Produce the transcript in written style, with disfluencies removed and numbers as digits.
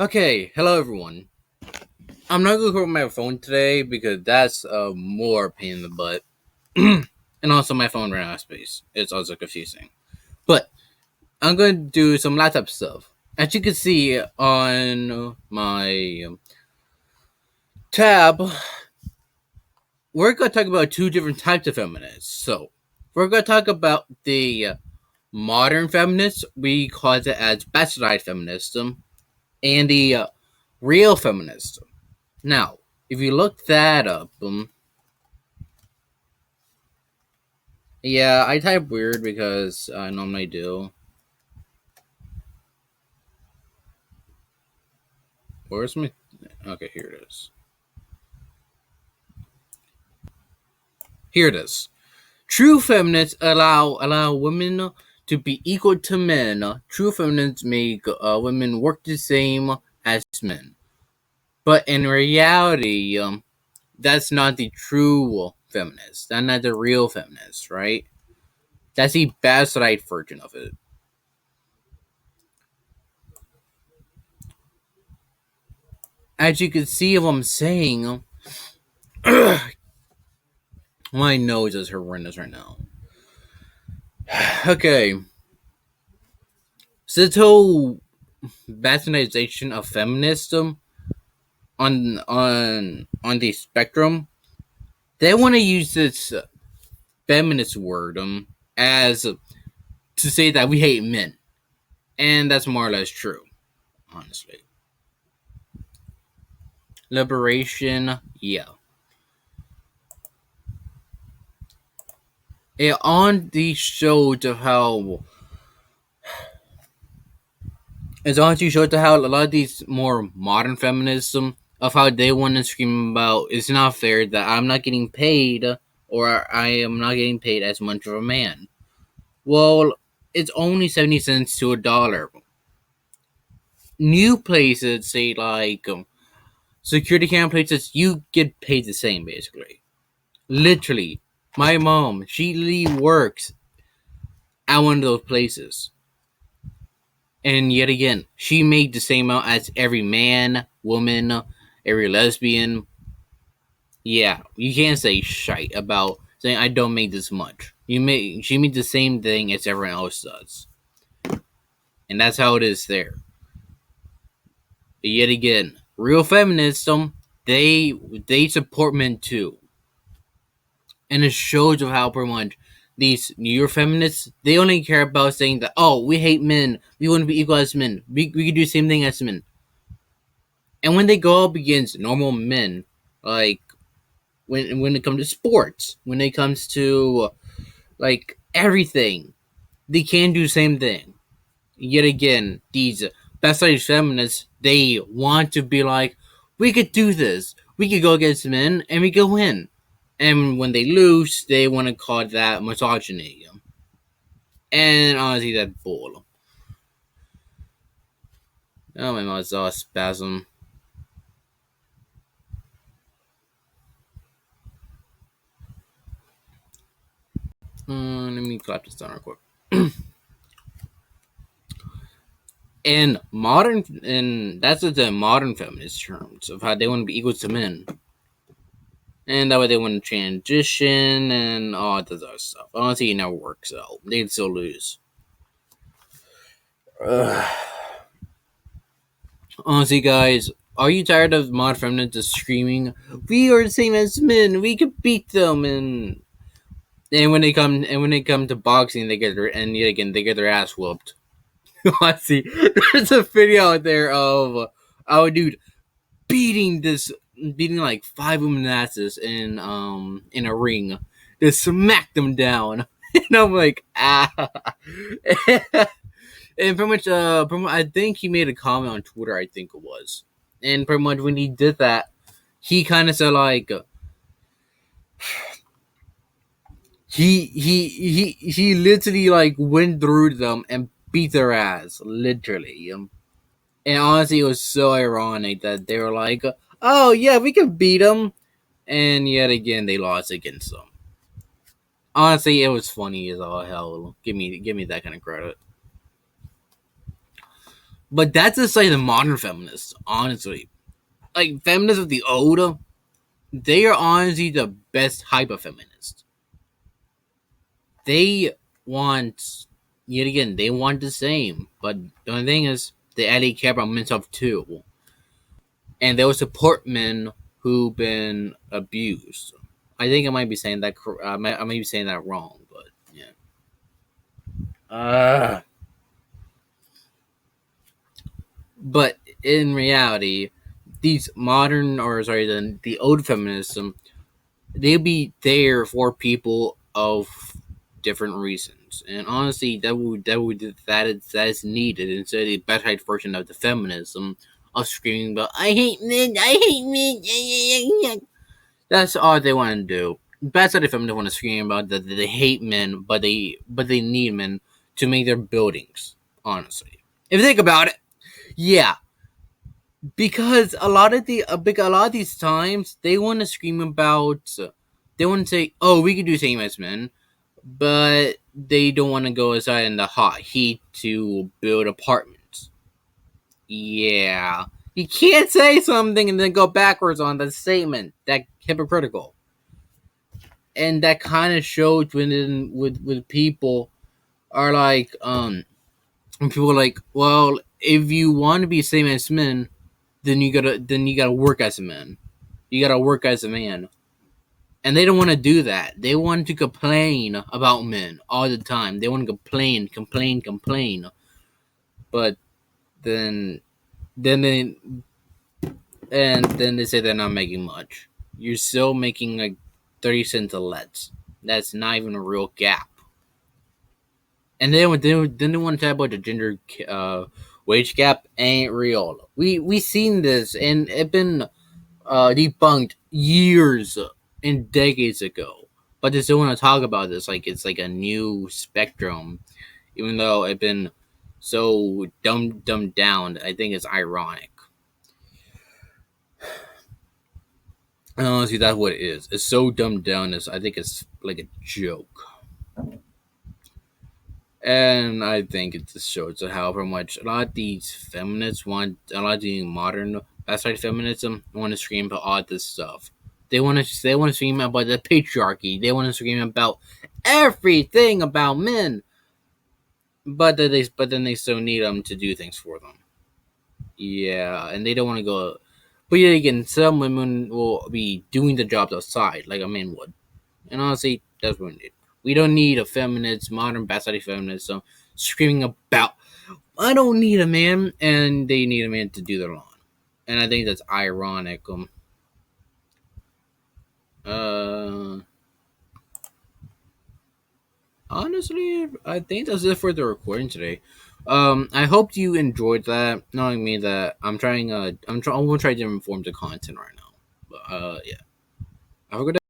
Okay, hello everyone. I'm not gonna record my phone today because that's more pain in the butt, and also my phone ran out of space. It's also confusing. But I'm gonna do some laptop stuff. As you can see on my tab, we're gonna talk about two different types of feminists. So we're gonna talk about the modern feminists. We call it as bastardized feminism, and the real feminism. Now, if you look that up, yeah, I type weird because I normally do. Where's my? Okay, here it is. Here it is. True feminists allow women to be equal to men. True feminists make women work the same as men. But in reality, that's not the true feminist. That's not the real feminist, right? That's the bastardized version of it. As you can see, what I'm saying, my nose is horrendous right now. Okay, so this whole bastardization of feminism on the spectrum, they want to use this feminist word as to say that we hate men, and that's more or less true, honestly. Liberation, yeah. On the show to how it's on to show to how a lot of these more modern feminism of how they want to scream about it's not fair that I'm not getting paid or I am not getting paid as much of a man. Well, it's only 70 cents to a dollar. New places say like security camera places, you get paid the same basically. Literally, my mom, she literally works at one of those places. And yet again, she made the same amount as every man, woman, every lesbian. Yeah, you can't say shite about saying I don't make this much. She made the same thing as everyone else does, and that's how it is there. But yet again, real feminism, they support men too, and it shows of how pretty much these newer feminists they only care about saying that we hate men, we want to be equal as men, we can do the same thing as men. And when they go up against normal men, like when it comes to sports, when it comes to like everything, they can do the same thing. Yet again, these best-selling feminists, they want to be like, we could do this. We could go against men and we could win. And when they lose, they want to call that misogyny. And honestly, that's bull. Oh, my mouth's all spasm. Let me clap this down real quick. And that's the modern feminist terms of how they want to be equal to men, and that way they want to transition and all this other stuff. Honestly, it never works out. They'd still lose. Ugh. Honestly, guys, are you tired of modern feminists just screaming, "We are the same as men. We can beat them"? And when they come to boxing, they get and yet again they get their ass whooped. Honestly, there's a video out there of our dude beating like five women asses in a ring. Just smack them down. And I'm like, ah. And pretty much, I think he made a comment on Twitter. I think it was, and pretty much when he did that, he kind of said like he literally like went through them and beat their ass, literally. And honestly, it was so ironic that they were like, "Oh yeah, we can beat them," and yet again they lost against them. Honestly, it was funny as all hell. Give me that kind of credit. But that's just like the modern feminists, honestly. Like feminists of the old, they are honestly the best type of feminists. They want, yet again, they want the same. But the only thing is, they actually care about men's health too, and they will support men who've been abused. I think I might be saying that. I might be saying that wrong, but yeah. But in reality, these modern, or sorry, the old feminism, they'll be there for people of different reasons. And honestly, that is needed instead of the bad version of the feminism of screaming about I hate men, I hate men. That's all they want to do. Bad side of feminists want to scream about that they hate men, but they need men to make their buildings. Honestly, if you think about it, yeah, because a lot of these times they want to scream about, they want to say, oh, we can do same as men, but they don't want to go outside in the hot heat to build apartments. Yeah, you can't say something and then go backwards on the statement. That hypocritical, and that kind of shows with people are like when people are like, well, if you want to be same as men, then you gotta work as a man. You gotta work as a man. And they don't want to do that. They want to complain about men all the time. They want to complain. But then, then they, and then they say they're not making much. You're still making like 30 cents a let. That's not even a real gap. And then they want to talk about the gender wage gap ain't real. We seen this and it been debunked years and decades ago. But they still want to talk about this like it's like a new spectrum, even though it's been so dumbed down. I think it's ironic. And honestly, that's what it is. It's so dumbed down. I think it's like a joke. And I think it just shows however much a lot of these feminists want, a lot of the modern outside feminism want to scream about all this stuff. They want to scream about the patriarchy. They want to scream about everything about men. But then they still need them to do things for them. Yeah, and they don't want to go. But yet again, some women will be doing the jobs outside like a man would. And honestly, that's what we need. We don't need a feminist, modern, bastard feminism screaming about, I don't need a man, and they need a man to do their lawn. And I think that's ironic. Uh, Honestly, I think that's it for the recording today. I hope you enjoyed that. Knowing me that I'm gonna try different forms of content right now. But yeah, have a good day.